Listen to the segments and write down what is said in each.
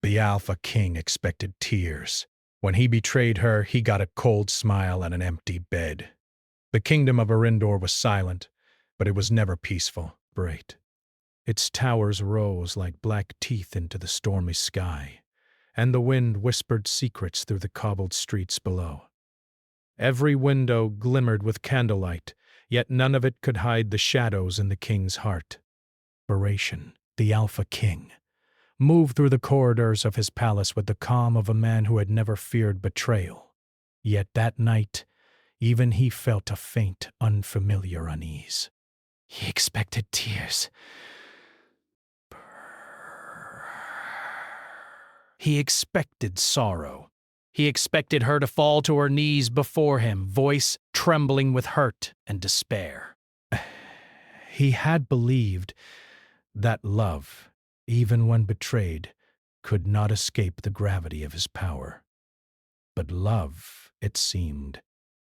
The Alpha King expected tears. When he betrayed her, he got a cold smile and an empty bed. The kingdom of Arindor was silent, but it was never peaceful. Bright. Its towers rose like black teeth into the stormy sky, and the wind whispered secrets through the cobbled streets below. Every window glimmered with candlelight, yet none of it could hide the shadows in the king's heart. Baration, the Alpha King, moved through the corridors of his palace with the calm of a man who had never feared betrayal. Yet that night, even he felt a faint, unfamiliar unease. He expected tears. He expected sorrow. He expected her to fall to her knees before him, voice trembling with hurt and despair. He had believed that love, even when betrayed, could not escape the gravity of his power. But love, it seemed,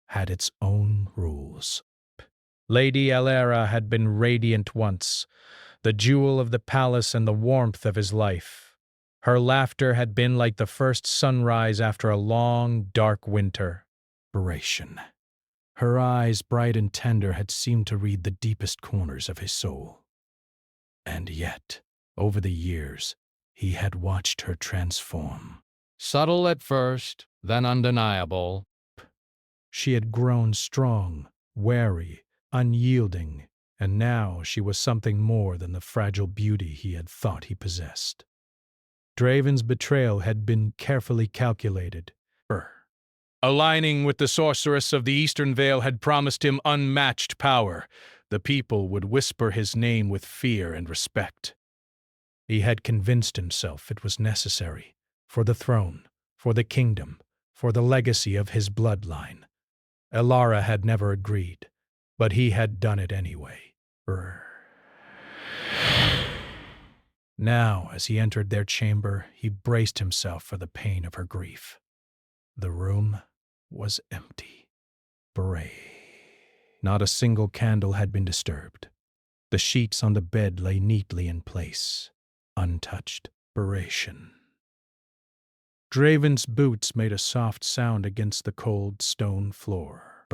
had its own rules. Lady Alera had been radiant once, the jewel of the palace and the warmth of his life. Her laughter had been like the first sunrise after a long, dark winter. Baration. Her eyes, bright and tender, had seemed to read the deepest corners of his soul. And yet, over the years, he had watched her transform. Subtle at first, then undeniable. She had grown strong, wary, unyielding, and now she was something more than the fragile beauty he had thought he possessed. Draven's betrayal had been carefully calculated. Aligning with the sorceress of the Eastern Vale had promised him unmatched power. The people would whisper his name with fear and respect. He had convinced himself it was necessary, for the throne, for the kingdom, for the legacy of his bloodline. Elara had never agreed, but he had done it anyway. Now, as he entered their chamber, he braced himself for the pain of her grief. The room was empty. Not a single candle had been disturbed. The sheets on the bed lay neatly in place, untouched. Draven's boots made a soft sound against the cold stone floor.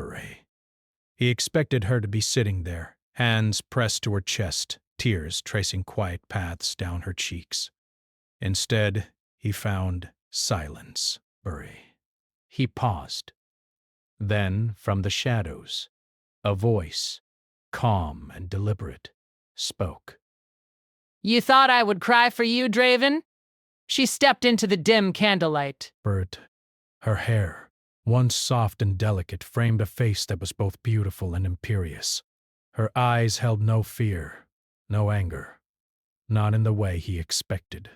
He expected her to be sitting there, hands pressed to her chest, tears tracing quiet paths down her cheeks. Instead, he found silence. He paused. Then, from the shadows, a voice, calm and deliberate, spoke. "You thought I would cry for you, Draven?" She stepped into the dim candlelight. Her hair, once soft and delicate, framed a face that was both beautiful and imperious. Her eyes held no fear, no anger, not in the way he expected.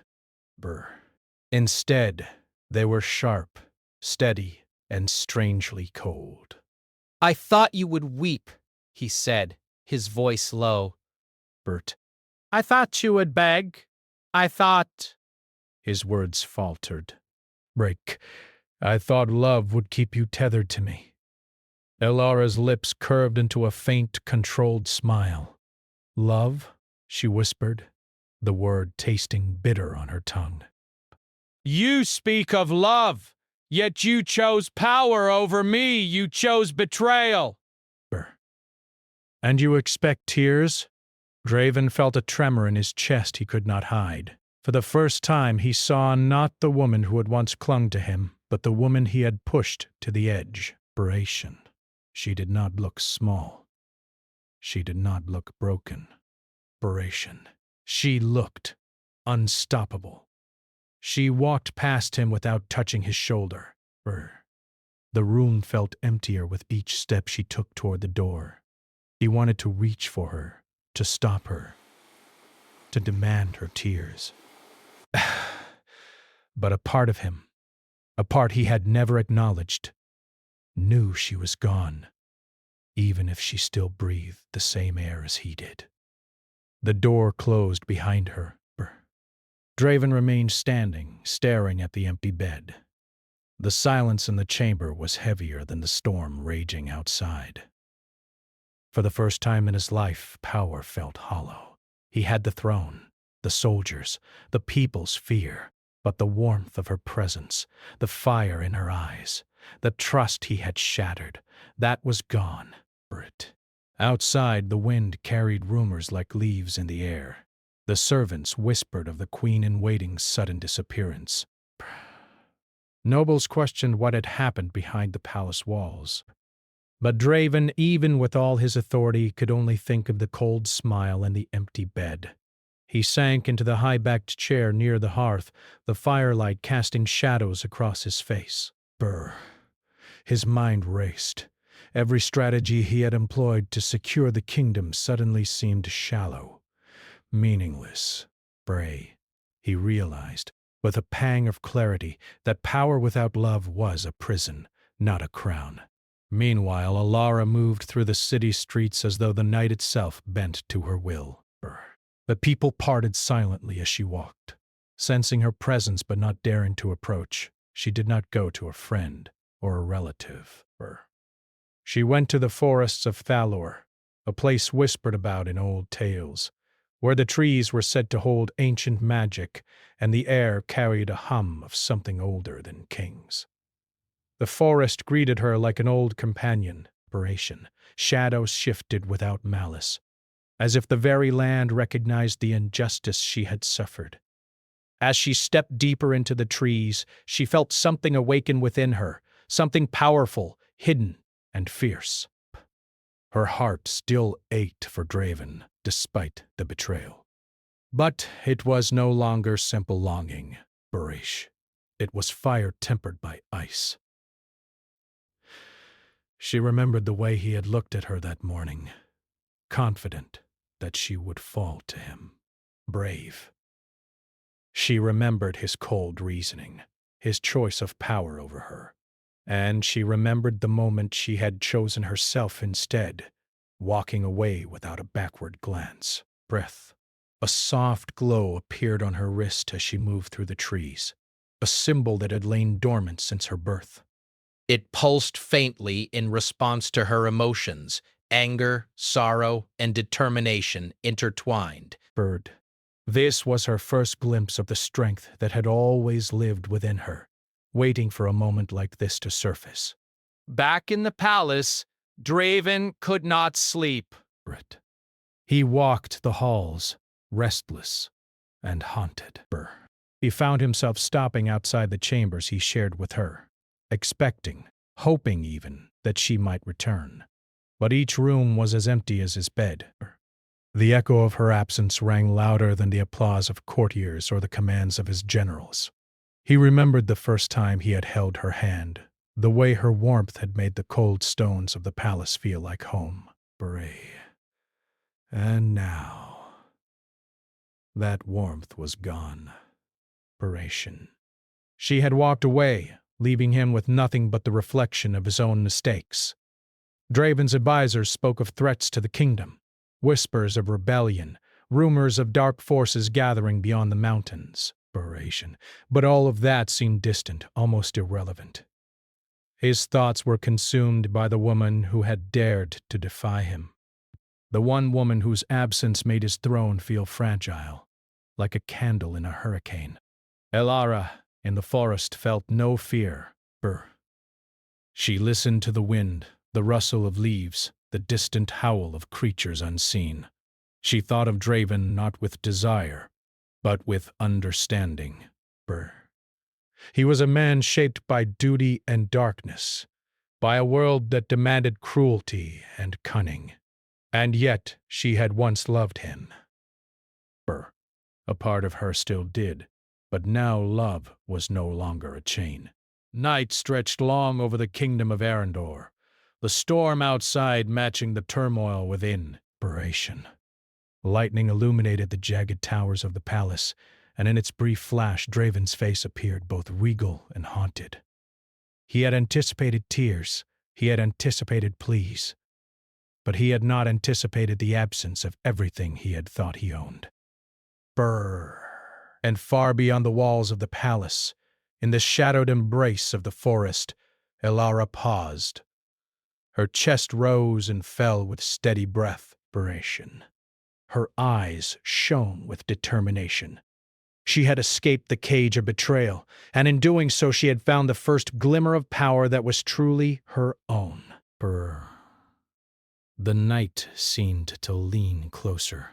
Instead, they were sharp, steady, and strangely cold. "I thought you would weep," he said, his voice low. I thought you would beg. I thought... His words faltered. I thought love would keep you tethered to me. Elara's lips curved into a faint, controlled smile. Love? She whispered, the word tasting bitter on her tongue. You speak of love, yet you chose power over me. You chose betrayal. And you expect tears? Draven felt a tremor in his chest he could not hide. For the first time he saw not the woman who had once clung to him, but the woman he had pushed to the edge. She did not look small. She did not look broken. She looked unstoppable. She walked past him without touching his shoulder. The room felt emptier with each step she took toward the door. He wanted to reach for her, to stop her, to demand her tears. But a part of him, a part he had never acknowledged, knew she was gone, even if she still breathed the same air as he did. The door closed behind her. Draven remained standing, staring at the empty bed. The silence in the chamber was heavier than the storm raging outside. For the first time in his life, power felt hollow. He had the throne, the soldiers, the people's fear, but the warmth of her presence, the fire in her eyes, the trust he had shattered, that was gone for it. Outside, the wind carried rumors like leaves in the air. The servants whispered of the queen-in-waiting's sudden disappearance. Nobles questioned what had happened behind the palace walls. But Draven, even with all his authority, could only think of the cold smile and the empty bed. He sank into the high-backed chair near the hearth, the firelight casting shadows across his face. Brr. His mind raced. Every strategy he had employed to secure the kingdom suddenly seemed shallow, meaningless. Bray, he realized, with a pang of clarity, that power without love was a prison, not a crown. Meanwhile, Alara moved through the city streets as though the night itself bent to her will. The people parted silently as she walked. Sensing her presence but not daring to approach, she did not go to a friend or a relative. She went to the forests of Thalor, a place whispered about in old tales, where the trees were said to hold ancient magic and the air carried a hum of something older than kings. The forest greeted her like an old companion, shadows shifted without malice, as if the very land recognized the injustice she had suffered. As she stepped deeper into the trees, she felt something awaken within her, something powerful, hidden, and fierce. Her heart still ached for Draven, despite the betrayal. But it was no longer simple longing, Barish. It was fire tempered by ice. She remembered the way he had looked at her that morning, confident that she would fall to him, brave. She remembered his cold reasoning, his choice of power over her, and she remembered the moment she had chosen herself instead, walking away without a backward glance. Breath. A soft glow appeared on her wrist as she moved through the trees, a symbol that had lain dormant since her birth. It pulsed faintly in response to her emotions, anger, sorrow, and determination intertwined. Bird. This was her first glimpse of the strength that had always lived within her, waiting for a moment like this to surface. Back in the palace, Draven could not sleep. He walked the halls, restless and haunted. He found himself stopping outside the chambers he shared with her, expecting, hoping even, that she might return. But each room was as empty as his bed. The echo of her absence rang louder than the applause of courtiers or the commands of his generals. He remembered the first time he had held her hand, the way her warmth had made the cold stones of the palace feel like home. And now, that warmth was gone. She had walked away, leaving him with nothing but the reflection of his own mistakes. Draven's advisors spoke of threats to the kingdom, whispers of rebellion, rumors of dark forces gathering beyond the mountains. But all of that seemed distant, almost irrelevant. His thoughts were consumed by the woman who had dared to defy him. The one woman whose absence made his throne feel fragile, like a candle in a hurricane. Alara, in the forest, felt no fear. She listened to the wind, the rustle of leaves, the distant howl of creatures unseen. She thought of Draven not with desire, but with understanding. He was a man shaped by duty and darkness, by a world that demanded cruelty and cunning. And yet she had once loved him. A part of her still did, but now love was no longer a chain. Night stretched long over the kingdom of Arendor, the storm outside matching the turmoil within. Lightning illuminated the jagged towers of the palace, and in its brief flash Draven's face appeared both regal and haunted. He had anticipated tears, he had anticipated pleas, but he had not anticipated the absence of everything he had thought he owned. And far beyond the walls of the palace, in the shadowed embrace of the forest, Alara paused. Her chest rose and fell with steady breath. Her eyes shone with determination. She had escaped the cage of betrayal, and in doing so she had found the first glimmer of power that was truly her own. Brr. The night seemed to lean closer,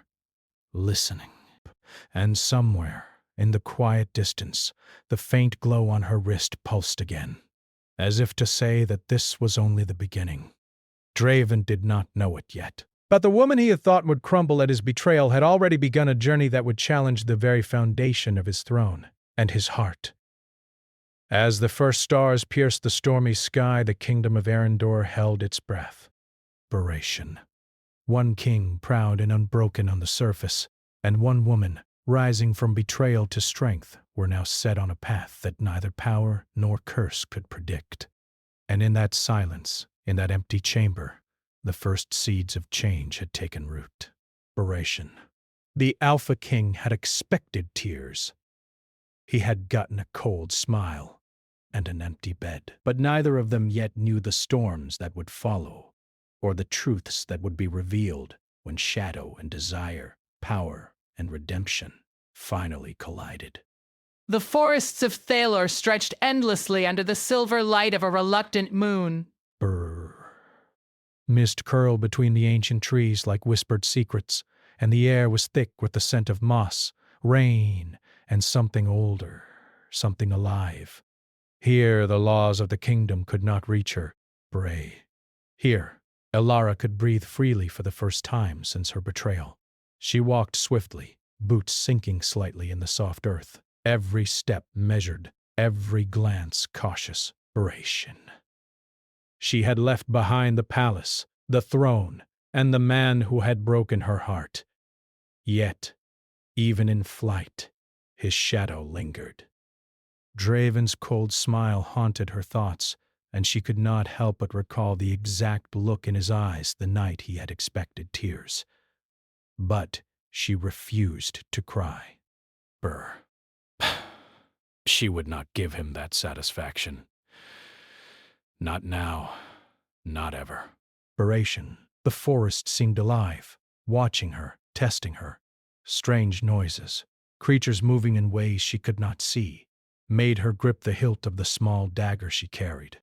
listening. And somewhere, in the quiet distance, the faint glow on her wrist pulsed again, as if to say that this was only the beginning. Draven did not know it yet. But the woman he had thought would crumble at his betrayal had already begun a journey that would challenge the very foundation of his throne and his heart. As the first stars pierced the stormy sky, the kingdom of Arendor held its breath. Desperation. One king, proud and unbroken on the surface, and one woman, rising from betrayal to strength, were now set on a path that neither power nor curse could predict. And in that silence, in that empty chamber, the first seeds of change had taken root. Desperation. The Alpha King had expected tears. He had gotten a cold smile and an empty bed, but neither of them yet knew the storms that would follow, or the truths that would be revealed when shadow and desire, power and redemption finally collided. The forests of Thalor stretched endlessly under the silver light of a reluctant moon. Brrr. Mist curled between the ancient trees like whispered secrets, and the air was thick with the scent of moss, rain, and something older, something alive. Here the laws of the kingdom could not reach her, Bray. Here, Elara could breathe freely for the first time since her betrayal. She walked swiftly, boots sinking slightly in the soft earth, every step measured, every glance cautious. Desperation. She had left behind the palace, the throne, and the man who had broken her heart. Yet, even in flight, his shadow lingered. Draven's cold smile haunted her thoughts, and she could not help but recall the exact look in his eyes the night he had expected tears. But she refused to cry. Brr. She would not give him that satisfaction. Not now, not ever. Desperation. The forest seemed alive, watching her, testing her. Strange noises, creatures moving in ways she could not see, made her grip the hilt of the small dagger she carried.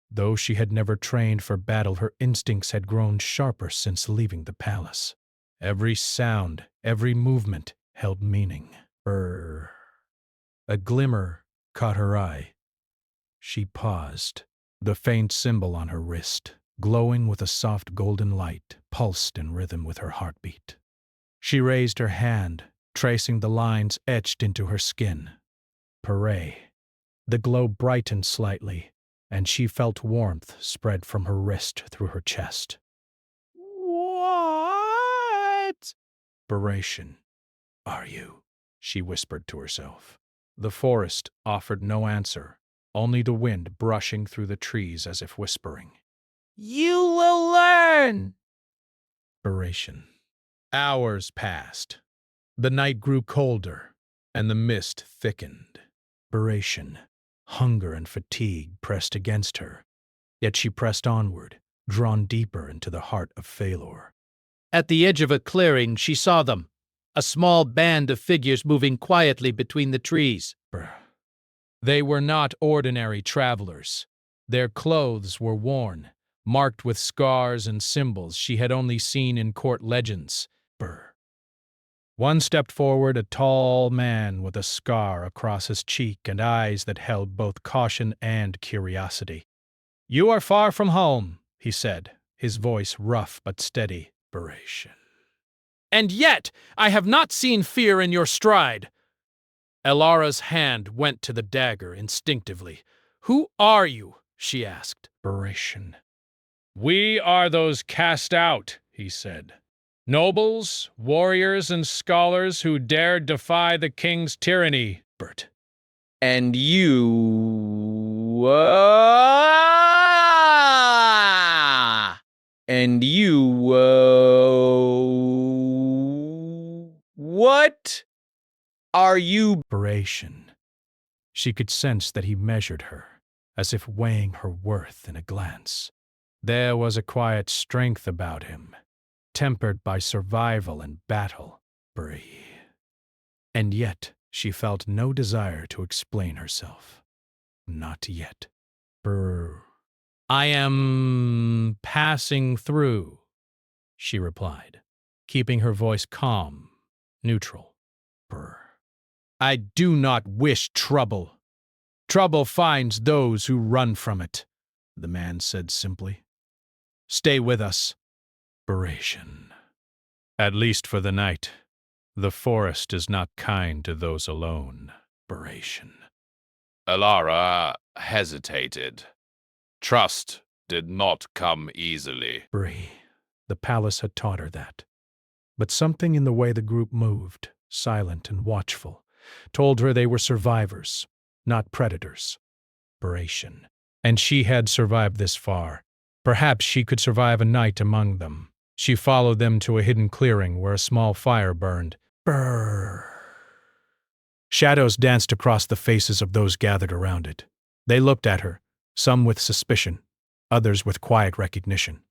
Though she had never trained for battle, her instincts had grown sharper since leaving the palace. Every sound, every movement held meaning. A glimmer caught her eye. She paused. The faint symbol on her wrist, glowing with a soft golden light, pulsed in rhythm with her heartbeat. She raised her hand, tracing the lines etched into her skin. Pare. The glow brightened slightly, and she felt warmth spread from her wrist through her chest. What? Desperation. Are you? She whispered to herself. The forest offered no answer, only the wind brushing through the trees as if whispering. You will learn! Desperation. Hours passed. The night grew colder, and the mist thickened. Desperation. Hunger and fatigue pressed against her, yet she pressed onward, drawn deeper into the heart of Thalor. At the edge of a clearing, she saw them, a small band of figures moving quietly between the trees. They were not ordinary travelers. Their clothes were worn, marked with scars and symbols she had only seen in court legends. One stepped forward, a tall man with a scar across his cheek and eyes that held both caution and curiosity. "You are far from home," he said, his voice rough but steady. Desperation. "And yet I have not seen fear in your stride." Elara's hand went to the dagger instinctively. "Who are you?" she asked. Desperation. "We are those cast out," he said. "Nobles, warriors, and scholars who dared defy the king's tyranny." Bert. And you... What are you? Desperation. She could sense that he measured her, as if weighing her worth in a glance. There was a quiet strength about him, tempered by survival and battle. Bree. And yet she felt no desire to explain herself. Not yet. Brr. I am passing through, she replied, keeping her voice calm, neutral. Brr. I do not wish trouble. Trouble finds those who run from it, the man said simply. Stay with us. Brration. At least for the night. The forest is not kind to those alone. Brration. Alara hesitated. Trust did not come easily. Bree. The palace had taught her that. But something in the way the group moved, silent and watchful, told her they were survivors, not predators. Brration. And she had survived this far. Perhaps she could survive a night among them. She followed them to a hidden clearing where a small fire burned. Brrr. Shadows danced across the faces of those gathered around it. They looked at her, some with suspicion, others with quiet recognition.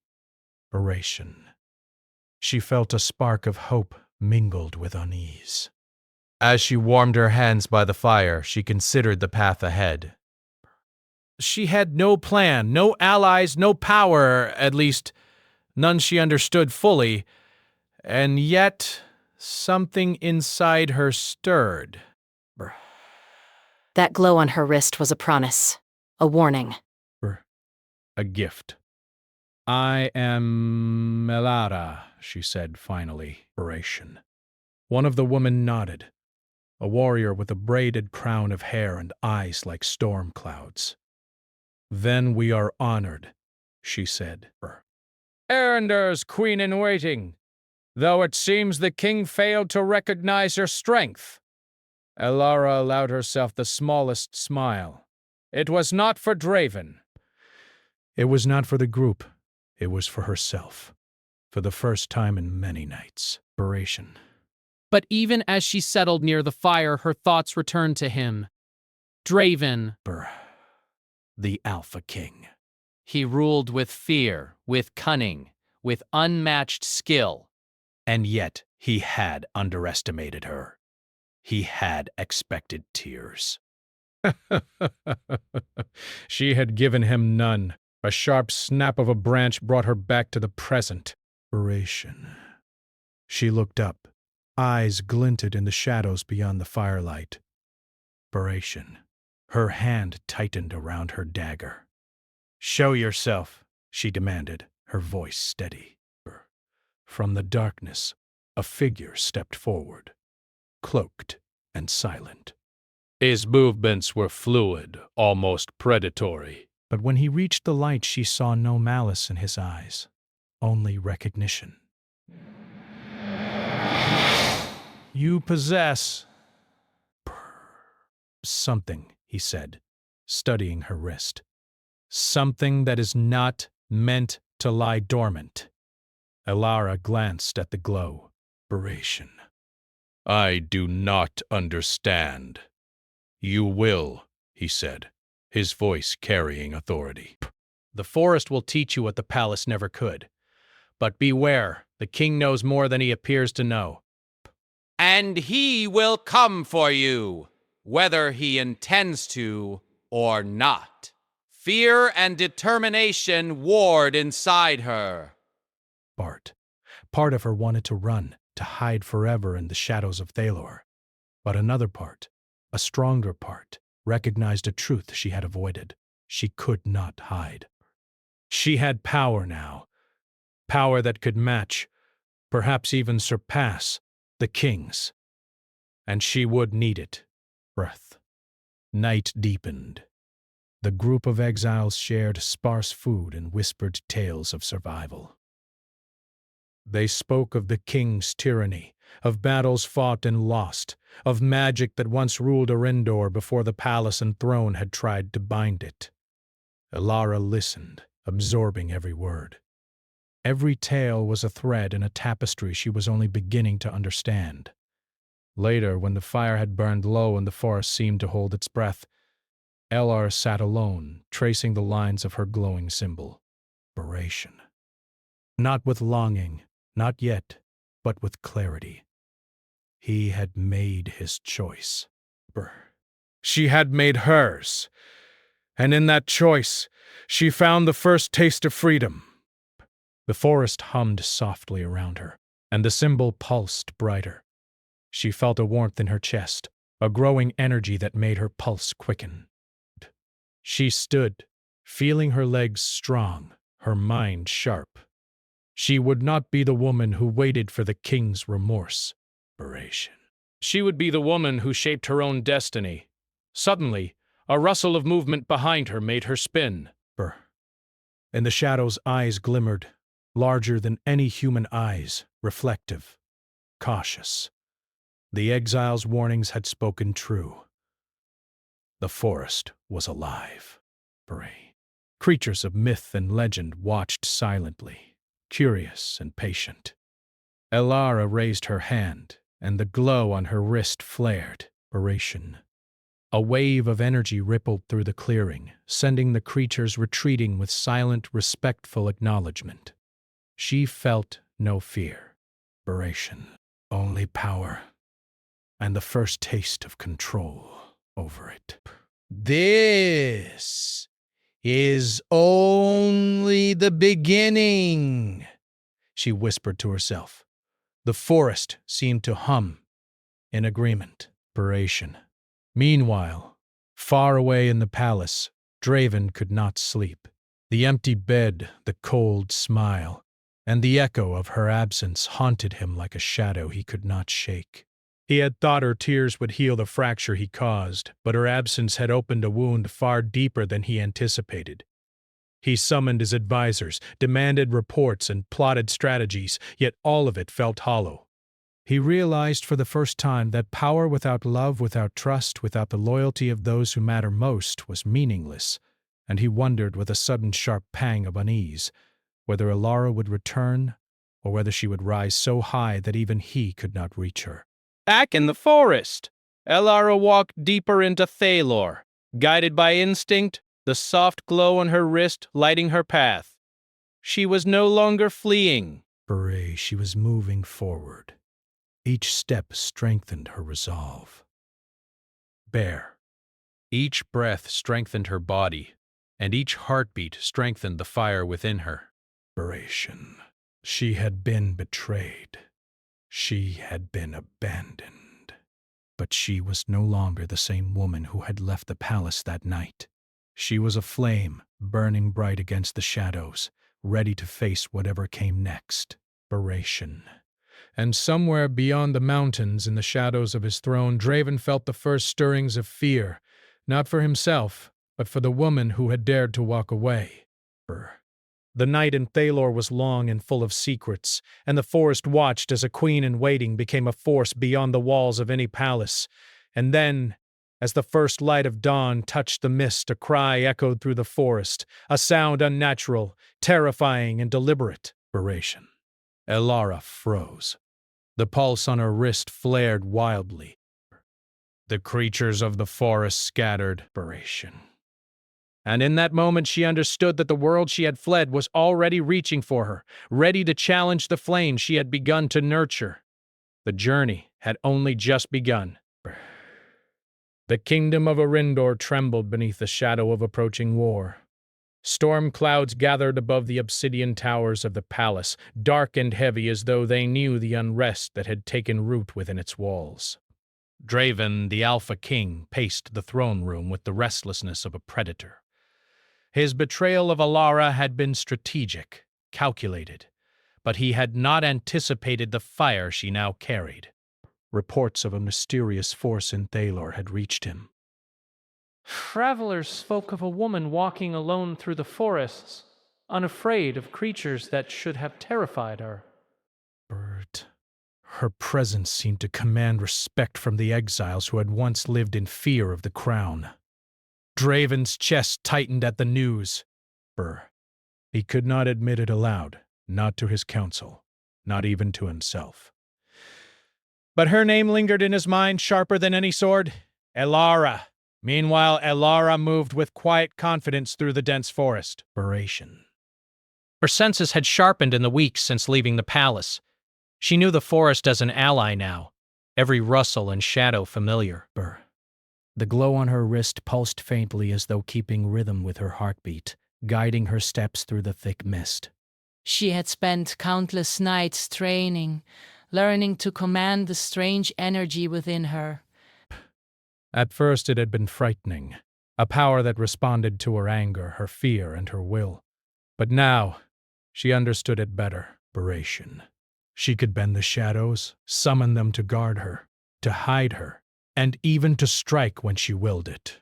Brration. She felt a spark of hope mingled with unease. As she warmed her hands by the fire, she considered the path ahead. She had no plan, no allies, no power, at least none she understood fully, and yet something inside her stirred. That glow on her wrist was a promise, a warning. A gift. I am Melara, she said finally. Brration. One of the women nodded, a warrior with a braided crown of hair and eyes like storm clouds. Then we are honored, she said. Erender's queen-in-waiting, though it seems the king failed to recognize her strength. Alara allowed herself the smallest smile. It was not for Draven. It was not for the group. It was for herself. For the first time in many nights. Brration. But even as she settled near the fire, her thoughts returned to him. Draven. The Alpha King. He ruled with fear, with cunning, with unmatched skill. And yet he had underestimated her. He had expected tears. She had given him none. A sharp snap of a branch brought her back to the present. Brration. She looked up. Eyes glinted in the shadows beyond the firelight. Brration. Her hand tightened around her dagger. Show yourself, she demanded, her voice steady. From the darkness, a figure stepped forward, cloaked and silent. His movements were fluid, almost predatory. But when he reached the light, she saw no malice in his eyes, only recognition. You possess something, he said, studying her wrist. Something that is not meant to lie dormant. Alara glanced at the glow. Brration. I do not understand. You will, he said, his voice carrying authority. The forest will teach you what the palace never could. But beware, the king knows more than he appears to know. And he will come for you, whether he intends to or not. Fear and determination warred inside her. Bart. Part of her wanted to run, to hide forever in the shadows of Thalor. But another part, a stronger part, recognized a truth she had avoided. She could not hide. She had power now. Power that could match, perhaps even surpass, the king's. And she would need it. Breath. Night deepened. The group of exiles shared sparse food and whispered tales of survival. They spoke of the king's tyranny, of battles fought and lost, of magic that once ruled Arendor before the palace and throne had tried to bind it. Alara listened, absorbing every word. Every tale was a thread in a tapestry she was only beginning to understand. Later, when the fire had burned low and the forest seemed to hold its breath, Elar sat alone, tracing the lines of her glowing symbol. Brration. Not with longing, not yet, but with clarity. He had made his choice. She had made hers. And in that choice, she found the first taste of freedom. The forest hummed softly around her, and the symbol pulsed brighter. She felt a warmth in her chest, a growing energy that made her pulse quicken. She stood, feeling her legs strong, her mind sharp. She would not be the woman who waited for the king's remorse. She would be the woman who shaped her own destiny. Suddenly, a rustle of movement behind her made her spin. In the shadows, eyes glimmered, larger than any human eyes, reflective, cautious. The exile's warnings had spoken true. The forest was alive. Creatures of myth and legend watched silently, curious and patient. Elara raised her hand, and the glow on her wrist flared. A wave of energy rippled through the clearing, sending the creatures retreating with silent, respectful acknowledgement. She felt no fear. Only power, and the first taste of control over it. This is only the beginning, she whispered to herself. The forest seemed to hum in agreement. Meanwhile, far away in the palace, Draven could not sleep. The empty bed, the cold smile, and the echo of her absence haunted him like a shadow he could not shake. He had thought her tears would heal the fracture he caused, but her absence had opened a wound far deeper than he anticipated. He summoned his advisors, demanded reports, and plotted strategies, yet all of it felt hollow. He realized for the first time that power without love, without trust, without the loyalty of those who matter most was meaningless, and he wondered with a sudden sharp pang of unease whether Elara would return or whether she would rise so high that even he could not reach her. Back in the forest, Elara walked deeper into Thalor, guided by instinct, the soft glow on her wrist lighting her path. She was no longer fleeing. She was moving forward. Each step strengthened her resolve. Each breath strengthened her body, and each heartbeat strengthened the fire within her. She had been betrayed. She had been abandoned. But she was no longer the same woman who had left the palace that night. She was a flame, burning bright against the shadows, ready to face whatever came next. And somewhere beyond the mountains, in the shadows of his throne, Draven felt the first stirrings of fear, not for himself, but for the woman who had dared to walk away. The night in Thalor was long and full of secrets, and the forest watched as a queen in waiting became a force beyond the walls of any palace. And then, as the first light of dawn touched the mist, a cry echoed through the forest, a sound unnatural, terrifying, and deliberate. Elara froze. The pulse on her wrist flared wildly. The creatures of the forest scattered. And in that moment she understood that the world she had fled was already reaching for her, ready to challenge the flame she had begun to nurture. The journey had only just begun. The kingdom of Arindor trembled beneath the shadow of approaching war. Storm clouds gathered above the obsidian towers of the palace, dark and heavy as though they knew the unrest that had taken root within its walls. Draven, the Alpha King, paced the throne room with the restlessness of a predator. His betrayal of Elara had been strategic, calculated, but he had not anticipated the fire she now carried. Reports of a mysterious force in Thalor had reached him. Travelers spoke of a woman walking alone through the forests, unafraid of creatures that should have terrified her. Her presence seemed to command respect from the exiles who had once lived in fear of the crown. Draven's chest tightened at the news. He could not admit it aloud, not to his council, not even to himself. But her name lingered in his mind sharper than any sword. Elara. Meanwhile, Elara moved with quiet confidence through the dense forest. Her senses had sharpened in the weeks since leaving the palace. She knew the forest as an ally now, every rustle and shadow familiar. The glow on her wrist pulsed faintly as though keeping rhythm with her heartbeat, guiding her steps through the thick mist. She had spent countless nights training, learning to command the strange energy within her. At first it had been frightening, a power that responded to her anger, her fear, and her will. But now, she understood it better. She could bend the shadows, summon them to guard her, to hide her, and even to strike when she willed it.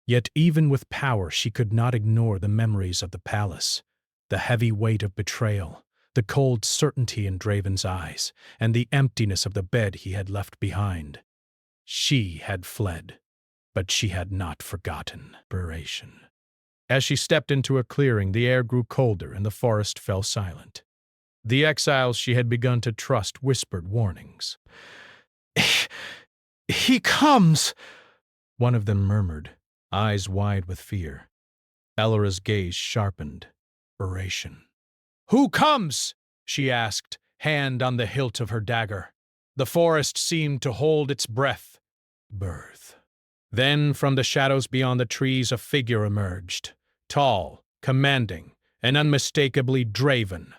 Yet even with power, she could not ignore the memories of the palace, the heavy weight of betrayal, the cold certainty in Draven's eyes, and the emptiness of the bed he had left behind. She had fled, but she had not forgotten. As she stepped into a clearing, the air grew colder and the forest fell silent. The exiles she had begun to trust whispered warnings. He comes! One of them murmured, eyes wide with fear. Elora's gaze sharpened. "Who comes?" she asked, hand on the hilt of her dagger. The forest seemed to hold its breath. Then, from the shadows beyond the trees, a figure emerged, tall, commanding, and unmistakably Draven.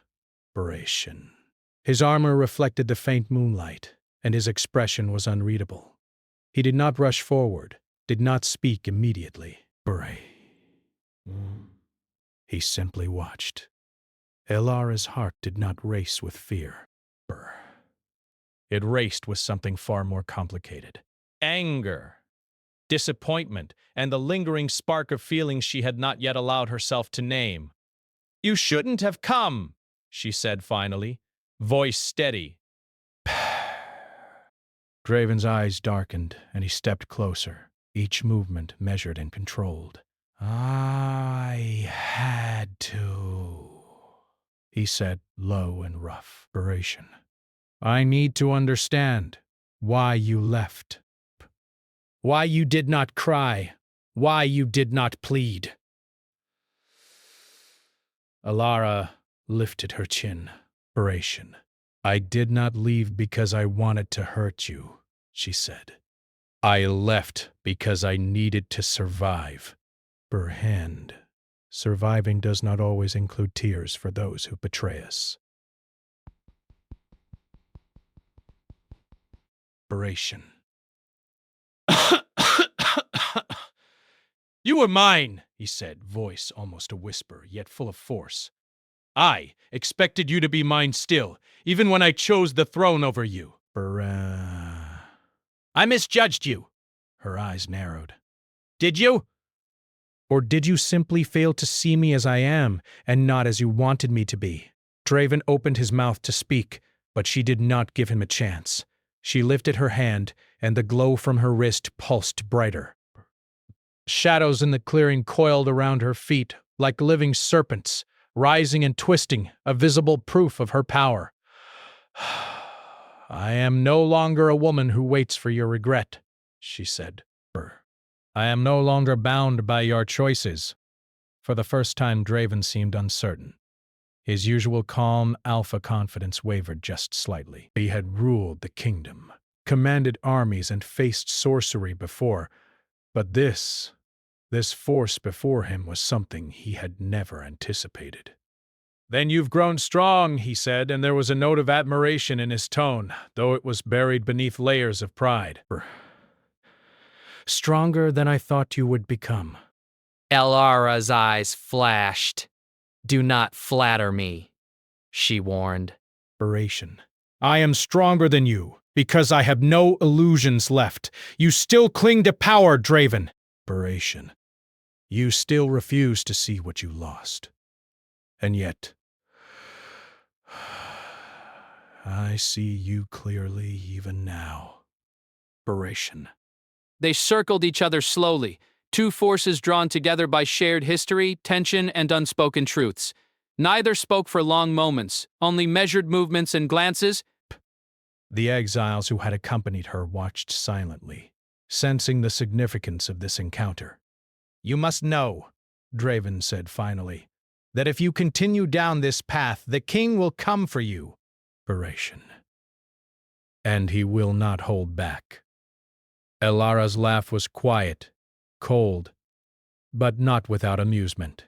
His armor reflected the faint moonlight, and his expression was unreadable. He did not rush forward, did not speak immediately. He simply watched. Elara's heart did not race with fear. It raced with something far more complicated. Anger, disappointment, and the lingering spark of feelings she had not yet allowed herself to name. "You shouldn't have come," she said finally, voice steady. Draven's eyes darkened, and he stepped closer, each movement measured and controlled. "I had to," he said, low and rough. "I need to understand why you left. Why you did not cry. Why you did not plead." Elara lifted her chin. "I did not leave because I wanted to hurt you," she said. "I left because I needed to survive." Surviving does not always include tears for those who betray us. "You were mine," he said, voice almost a whisper, yet full of force. "I expected you to be mine still, even when I chose the throne over you." "I misjudged you." Her eyes narrowed. "Did you? Or did you simply fail to see me as I am, and not as you wanted me to be?" Draven opened his mouth to speak, but she did not give him a chance. She lifted her hand, and the glow from her wrist pulsed brighter. Shadows in the clearing coiled around her feet, like living serpents, rising and twisting, a visible proof of her power. "I am no longer a woman who waits for your regret," she said. "I am no longer bound by your choices." For the first time, Draven seemed uncertain. His usual calm, alpha confidence wavered just slightly. He had ruled the kingdom, commanded armies, and faced sorcery before, but this force before him was something he had never anticipated. "Then you've grown strong," he said, and there was a note of admiration in his tone, though it was buried beneath layers of pride. "Stronger than I thought you would become." Elara's eyes flashed. "Do not flatter me," she warned. "I am stronger than you, because I have no illusions left. You still cling to power, Draven." "You still refuse to see what you lost. And yet, I see you clearly even now." They circled each other slowly, two forces drawn together by shared history, tension, and unspoken truths. Neither spoke for long moments, only measured movements and glances. The exiles who had accompanied her watched silently, sensing the significance of this encounter. "You must know," Draven said finally, "that if you continue down this path, the king will come for you." and he will not hold back. Elara's laugh was quiet, cold, but not without amusement.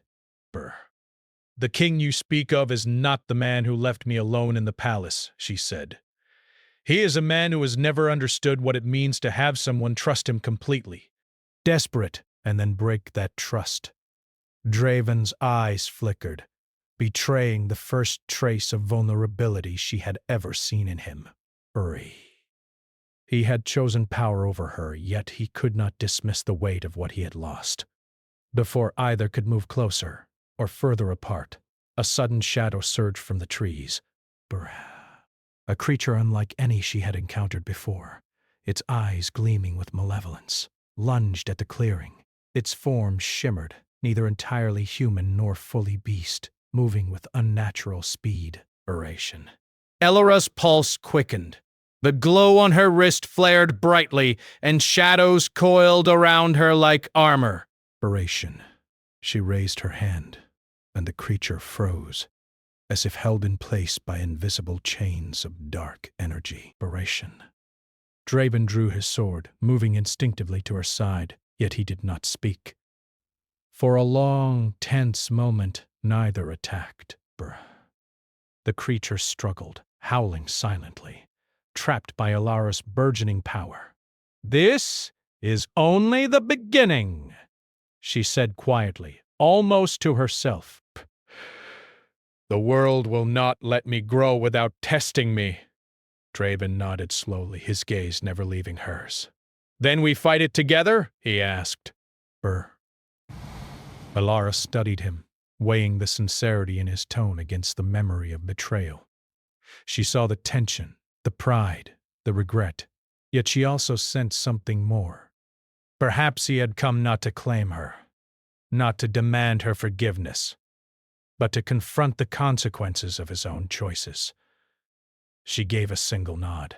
Brr. The king you speak of is not the man who left me alone in the palace, she said. He is a man who has never understood what it means to have someone trust him completely. Desperate, and then break that trust. Draven's eyes flickered, betraying the first trace of vulnerability she had ever seen in him. Uri. He had chosen power over her, yet he could not dismiss the weight of what he had lost. Before either could move closer or further apart, a sudden shadow surged from the trees. Brr. A creature unlike any she had encountered before, its eyes gleaming with malevolence, lunged at the clearing. Its form shimmered, neither entirely human nor fully beast, moving with unnatural speed. Oration. Elara's pulse quickened. The glow on her wrist flared brightly, and shadows coiled around her like armor. Oration. She raised her hand, and the creature froze, as if held in place by invisible chains of dark energy. Oration. Draven drew his sword, moving instinctively to her side, yet he did not speak. For a long, tense moment, neither attacked. Brr. The creature struggled, howling silently, trapped by Elara's burgeoning power. This is only the beginning, she said quietly, almost to herself. The world will not let me grow without testing me. Draven nodded slowly, his gaze never leaving hers. Then we fight it together? He asked. Brr. Elara studied him, weighing the sincerity in his tone against the memory of betrayal. She saw the tension, the pride, the regret, yet she also sensed something more. Perhaps he had come not to claim her, not to demand her forgiveness, but to confront the consequences of his own choices. She gave a single nod.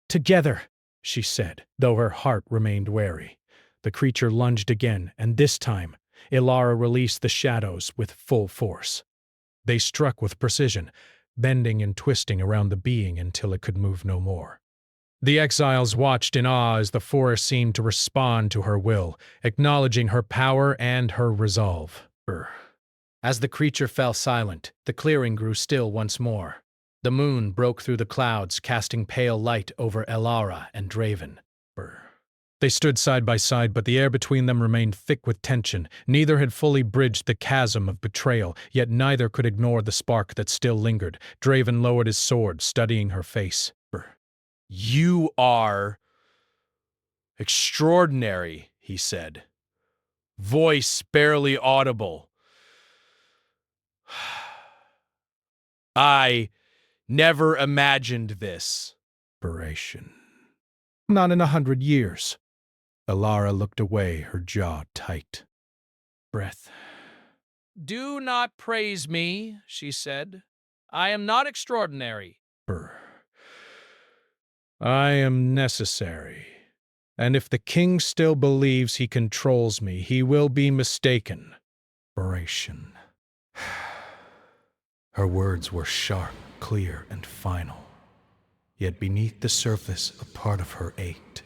Together, she said, though her heart remained wary. The creature lunged again, and this time, Elara released the shadows with full force. They struck with precision, bending and twisting around the being until it could move no more. The exiles watched in awe as the forest seemed to respond to her will, acknowledging her power and her resolve. As the creature fell silent, the clearing grew still once more. The moon broke through the clouds, casting pale light over Elara and Draven. They stood side by side, but the air between them remained thick with tension. Neither had fully bridged the chasm of betrayal, yet neither could ignore the spark that still lingered. Draven lowered his sword, studying her face. You are extraordinary, he said. Voice barely audible. I never imagined this. Not in 100 years. Elara looked away, her jaw tight. Breath. Do not praise me, she said. I am not extraordinary. I am necessary. And if the king still believes he controls me, he will be mistaken. Her words were sharp, clear, and final. Yet beneath the surface, a part of her ached.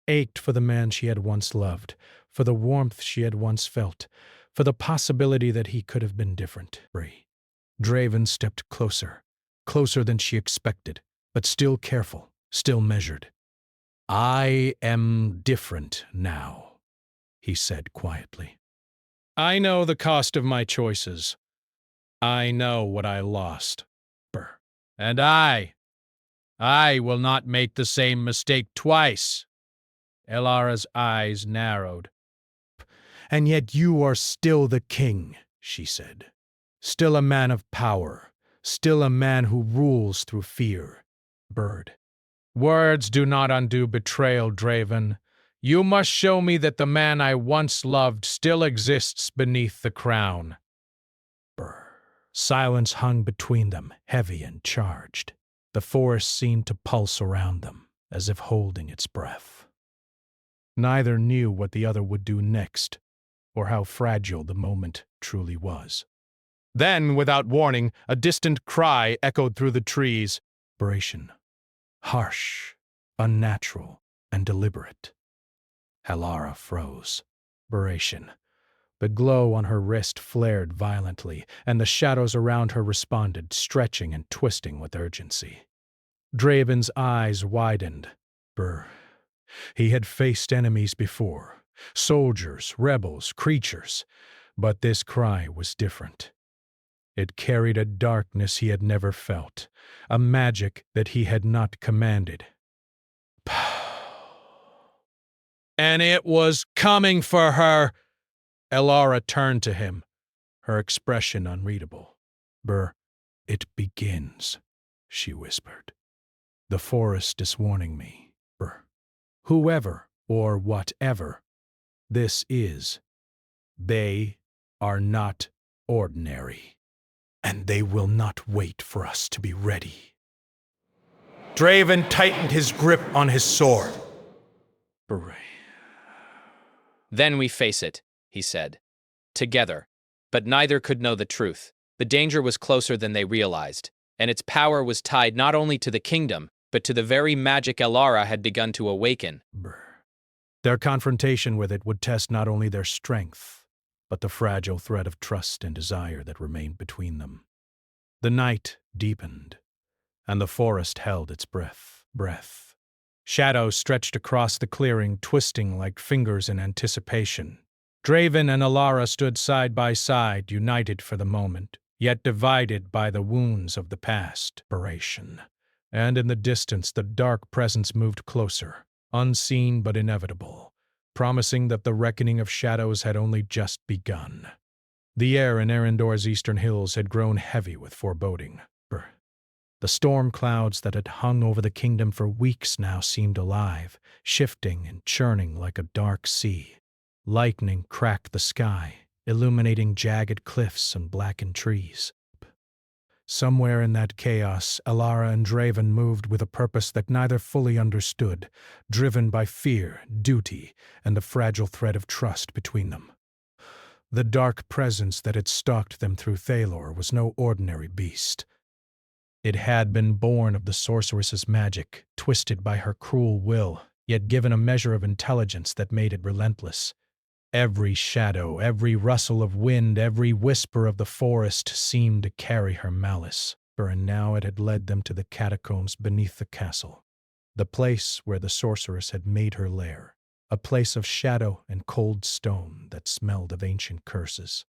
Ached for the man she had once loved, for the warmth she had once felt, for the possibility that he could have been different. Draven stepped closer, closer than she expected, but still careful, still measured. I am different now, he said quietly. I know the cost of my choices. I know what I lost. And I will not make the same mistake twice. Elara's eyes narrowed. And yet you are still the king, she said. Still a man of power. Still a man who rules through fear. Words do not undo betrayal, Draven. You must show me that the man I once loved still exists beneath the crown. Silence hung between them, heavy and charged. The forest seemed to pulse around them, as if holding its breath. Neither knew what the other would do next, or how fragile the moment truly was. Then, without warning, a distant cry echoed through the trees. Desperation. Harsh, unnatural, and deliberate. Alara froze. Desperation. The glow on her wrist flared violently, and the shadows around her responded, stretching and twisting with urgency. Draven's eyes widened. He had faced enemies before. Soldiers, rebels, creatures. But this cry was different. It carried a darkness he had never felt, a magic that he had not commanded. And it was coming for her! Alara turned to him, her expression unreadable. It begins, she whispered. The forest is warning me. Whoever or whatever this is, they are not ordinary. And they will not wait for us to be ready. Draven tightened his grip on his sword. Then we face it, he said. Together. But neither could know the truth. The danger was closer than they realized, and its power was tied not only to the kingdom, but to the very magic Alara had begun to awaken. Their confrontation with it would test not only their strength, but the fragile thread of trust and desire that remained between them. The night deepened, and the forest held its breath. Shadows stretched across the clearing, twisting like fingers in anticipation. Draven and Alara stood side by side, united for the moment, yet divided by the wounds of the past. And in the distance, the dark presence moved closer, unseen but inevitable, promising that the reckoning of shadows had only just begun. The air in Arendor's eastern hills had grown heavy with foreboding. The storm clouds that had hung over the kingdom for weeks now seemed alive, shifting and churning like a dark sea. Lightning cracked the sky, illuminating jagged cliffs and blackened trees. Somewhere in that chaos, Alara and Draven moved with a purpose that neither fully understood, driven by fear, duty, and the fragile thread of trust between them. The dark presence that had stalked them through Thalor was no ordinary beast. It had been born of the sorceress's magic, twisted by her cruel will, yet given a measure of intelligence that made it relentless. Every shadow, every rustle of wind, every whisper of the forest seemed to carry her malice, and now it had led them to the catacombs beneath the castle, the place where the sorceress had made her lair, a place of shadow and cold stone that smelled of ancient curses.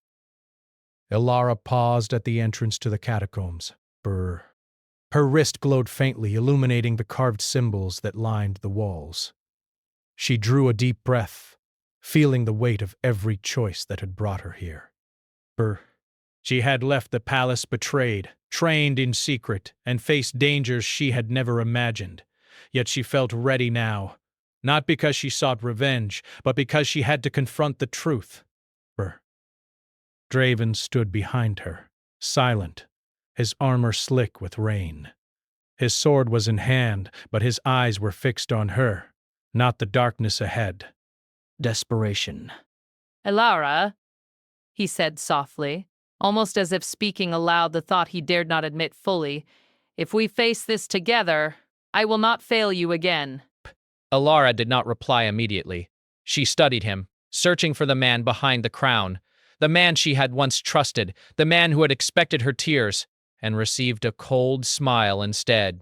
Alara paused at the entrance to the catacombs. Her wrist glowed faintly, illuminating the carved symbols that lined the walls. She drew a deep breath, feeling the weight of every choice that had brought her here. She had left the palace betrayed, trained in secret, and faced dangers she had never imagined. Yet she felt ready now, not because she sought revenge, but because she had to confront the truth. Draven stood behind her, silent, his armor slick with rain. His sword was in hand, but his eyes were fixed on her, not the darkness ahead. Desperation. Alara, he said softly, almost as if speaking aloud the thought he dared not admit fully. If we face this together, I will not fail you again. Alara did not reply immediately. She studied him, searching for the man behind the crown, the man she had once trusted, the man who had expected her tears, and received a cold smile instead.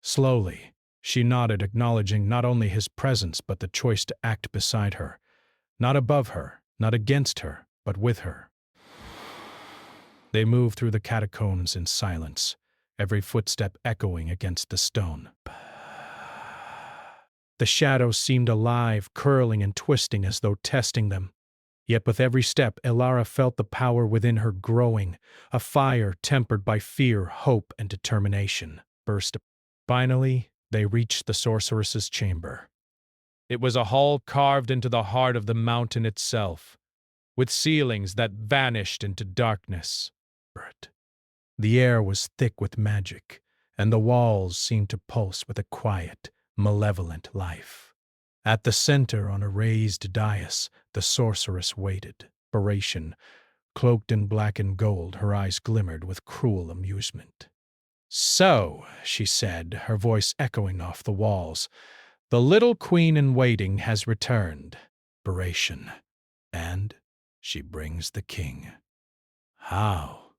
Slowly, she nodded, acknowledging not only his presence but the choice to act beside her, not above her, not against her, but with her. They moved through the catacombs in silence, every footstep echoing against the stone. The shadows seemed alive, curling and twisting as though testing them. Yet with every step, Alara felt the power within her growing, a fire tempered by fear, hope, and determination. Finally, they reached the sorceress's chamber. It was a hall carved into the heart of the mountain itself, with ceilings that vanished into darkness. The air was thick with magic, and the walls seemed to pulse with a quiet, malevolent life. At the center, on a raised dais, the sorceress waited. Cloaked in black and gold, her eyes glimmered with cruel amusement. "So," she said, her voice echoing off the walls, "the little queen-in-waiting has returned. Operation. And she brings the king. How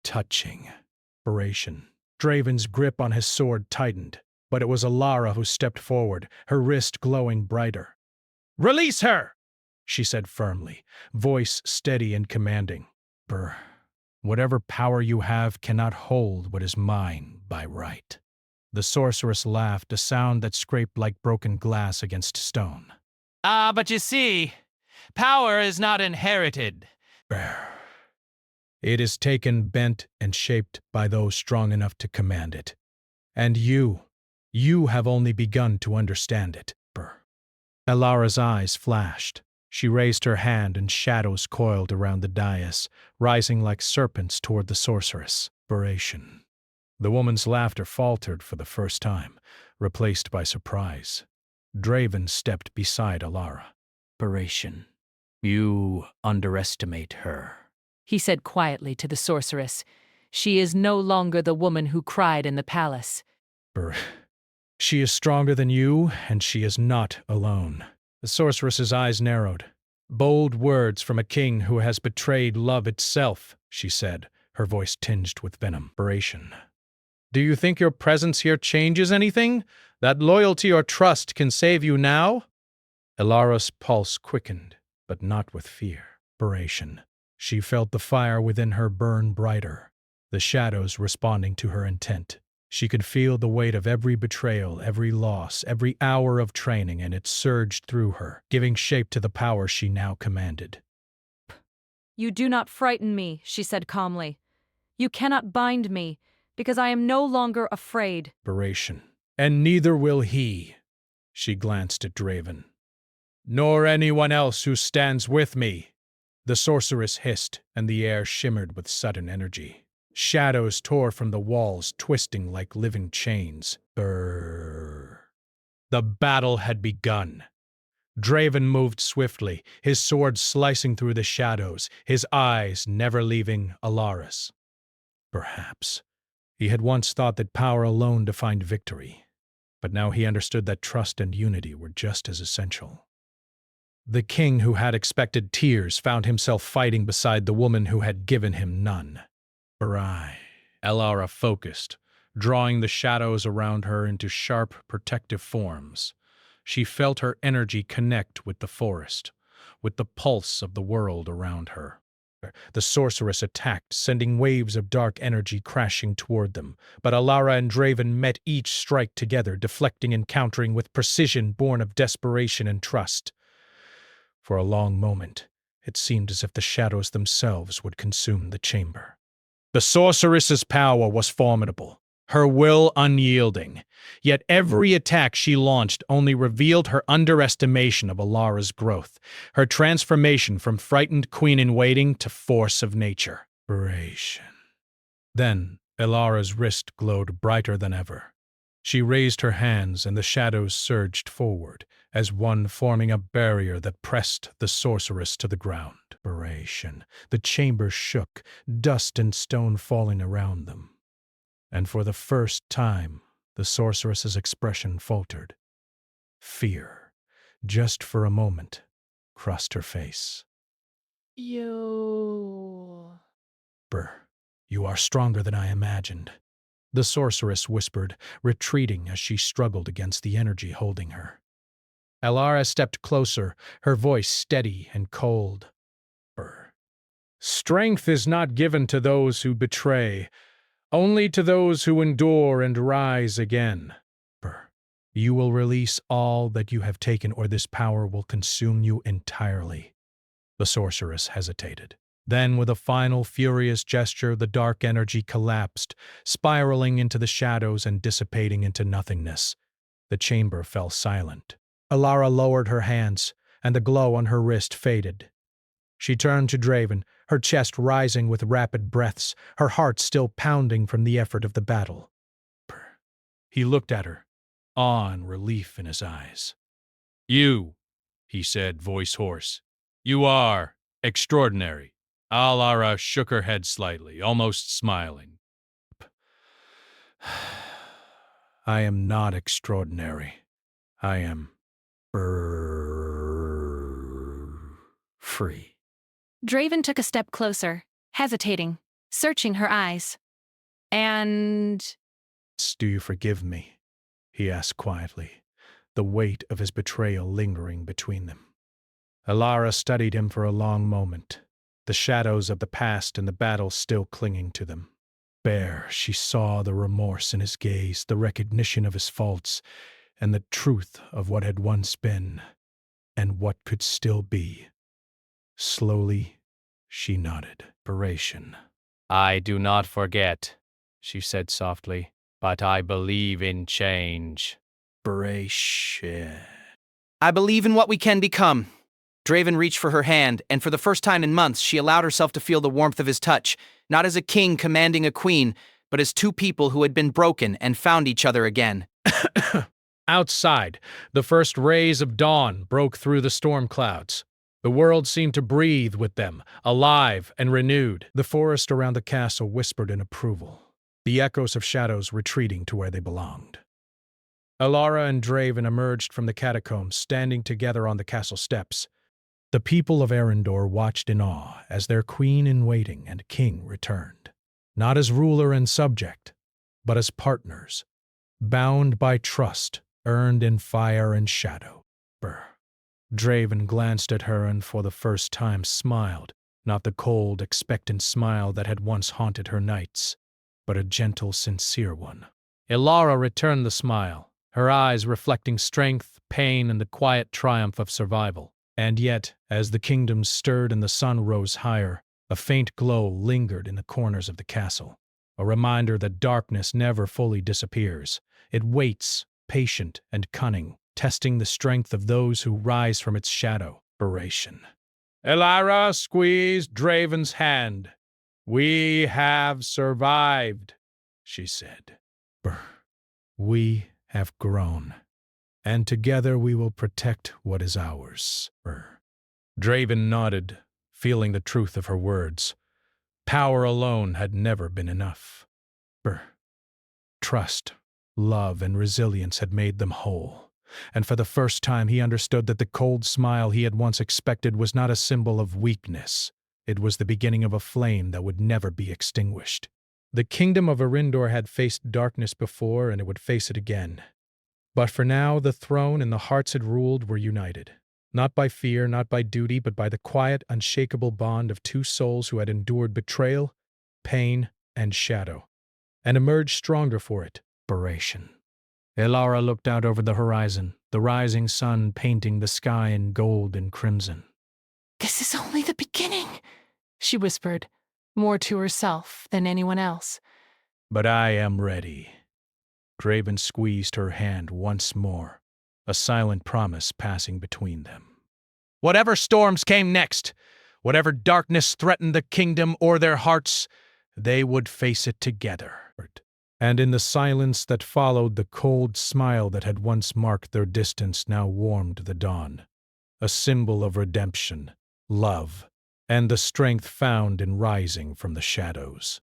touching." Operation. Draven's grip on his sword tightened, but it was Alara who stepped forward, her wrist glowing brighter. "Release her!" she said firmly, voice steady and commanding. "Whatever power you have cannot hold what is mine by right." The sorceress laughed, a sound that scraped like broken glass against stone. But you see, power is not inherited. It is taken, bent, and shaped by those strong enough to command it. And you have only begun to understand it. Alara's eyes flashed. She raised her hand and shadows coiled around the dais, rising like serpents toward the sorceress. Inspiration. The woman's laughter faltered for the first time, replaced by surprise. Draven stepped beside Alara. Operation. You underestimate her. He said quietly to the sorceress. She is no longer the woman who cried in the palace. She is stronger than you, and she is not alone. The sorceress's eyes narrowed. "Bold words from a king who has betrayed love itself," she said, her voice tinged with venom. Operation. "Do you think your presence here changes anything? That loyalty or trust can save you now?" Alara's pulse quickened, but not with fear. Operation. She felt the fire within her burn brighter, the shadows responding to her intent. She could feel the weight of every betrayal, every loss, every hour of training, and it surged through her, giving shape to the power she now commanded. "You do not frighten me," she said calmly. "You cannot bind me, because I am no longer afraid." Operation. "And neither will he," she glanced at Draven. "Nor anyone else who stands with me." The sorceress hissed, and the air shimmered with sudden energy. Shadows tore from the walls, twisting like living chains. Brrr. The battle had begun. Draven moved swiftly, his sword slicing through the shadows, his eyes never leaving Alara's. Perhaps. He had once thought that power alone defined victory, but now he understood that trust and unity were just as essential. The king who had expected tears found himself fighting beside the woman who had given him none. Alara focused, drawing the shadows around her into sharp, protective forms. She felt her energy connect with the forest, with the pulse of the world around her. The sorceress attacked, sending waves of dark energy crashing toward them, but Alara and Draven met each strike together, deflecting and countering with precision born of desperation and trust. For a long moment, it seemed as if the shadows themselves would consume the chamber. The sorceress's power was formidable, her will unyielding, yet every attack she launched only revealed her underestimation of Alara's growth, her transformation from frightened queen-in-waiting to force of nature. Then Alara's wrist glowed brighter than ever. She raised her hands and the shadows surged forward, as one forming a barrier that pressed the sorceress to the ground. The chamber shook, dust and stone falling around them. And for the first time, the sorceress's expression faltered. Fear, just for a moment, crossed her face. You are stronger than I imagined," the sorceress whispered, retreating as she struggled against the energy holding her. Alara stepped closer, her voice steady and cold. "Strength is not given to those who betray, only to those who endure and rise again. You will release all that you have taken, or this power will consume you entirely." The sorceress hesitated. Then, with a final furious gesture, the dark energy collapsed, spiraling into the shadows and dissipating into nothingness. The chamber fell silent. Alara lowered her hands, and the glow on her wrist faded. She turned to Draven, her chest rising with rapid breaths, her heart still pounding from the effort of the battle. He looked at her, awe and relief in his eyes. "You," he said, voice hoarse, "you are extraordinary." Alara shook her head slightly, almost smiling. I am not extraordinary. I am free. Draven took a step closer, hesitating, searching her eyes. And... Do you forgive me? He asked quietly, the weight of his betrayal lingering between them. Alara studied him for a long moment, the shadows of the past and the battle still clinging to them. Bare, she saw the remorse in his gaze, the recognition of his faults, and the truth of what had once been, and what could still be. Slowly, she nodded. I do not forget, she said softly, but I believe in change. I believe in what we can become. Draven reached for her hand, and for the first time in months, she allowed herself to feel the warmth of his touch, not as a king commanding a queen, but as two people who had been broken and found each other again. Outside, the first rays of dawn broke through the storm clouds. The world seemed to breathe with them, alive and renewed. The forest around the castle whispered in approval, the echoes of shadows retreating to where they belonged. Alara and Draven emerged from the catacombs, standing together on the castle steps. The people of Arendor watched in awe as their queen-in-waiting and king returned, not as ruler and subject, but as partners, bound by trust earned in fire and shadow. Draven glanced at her and for the first time smiled, not the cold, expectant smile that had once haunted her nights, but a gentle, sincere one. Alara returned the smile, her eyes reflecting strength, pain, and the quiet triumph of survival. And yet, as the kingdoms stirred and the sun rose higher, a faint glow lingered in the corners of the castle, a reminder that darkness never fully disappears. It waits, patient and cunning, testing the strength of those who rise from its shadow. Alara squeezed Draven's hand. We have survived, she said. We have grown, and together we will protect what is ours. Draven nodded, feeling the truth of her words. Power alone had never been enough. Trust, love, and resilience had made them whole, and for the first time he understood that the cold smile he had once expected was not a symbol of weakness. It was the beginning of a flame that would never be extinguished. The kingdom of Arendor had faced darkness before, and it would face it again. But for now, the throne and the hearts it ruled were united, not by fear, not by duty, but by the quiet, unshakable bond of two souls who had endured betrayal, pain, and shadow, and emerged stronger for it. Alara looked out over the horizon, the rising sun painting the sky in gold and crimson. This is only the beginning, she whispered, more to herself than anyone else. But I am ready. Draven squeezed her hand once more, a silent promise passing between them. Whatever storms came next, whatever darkness threatened the kingdom or their hearts, they would face it together. And in the silence that followed, the cold smile that had once marked their distance now warmed the dawn, a symbol of redemption, love, and the strength found in rising from the shadows.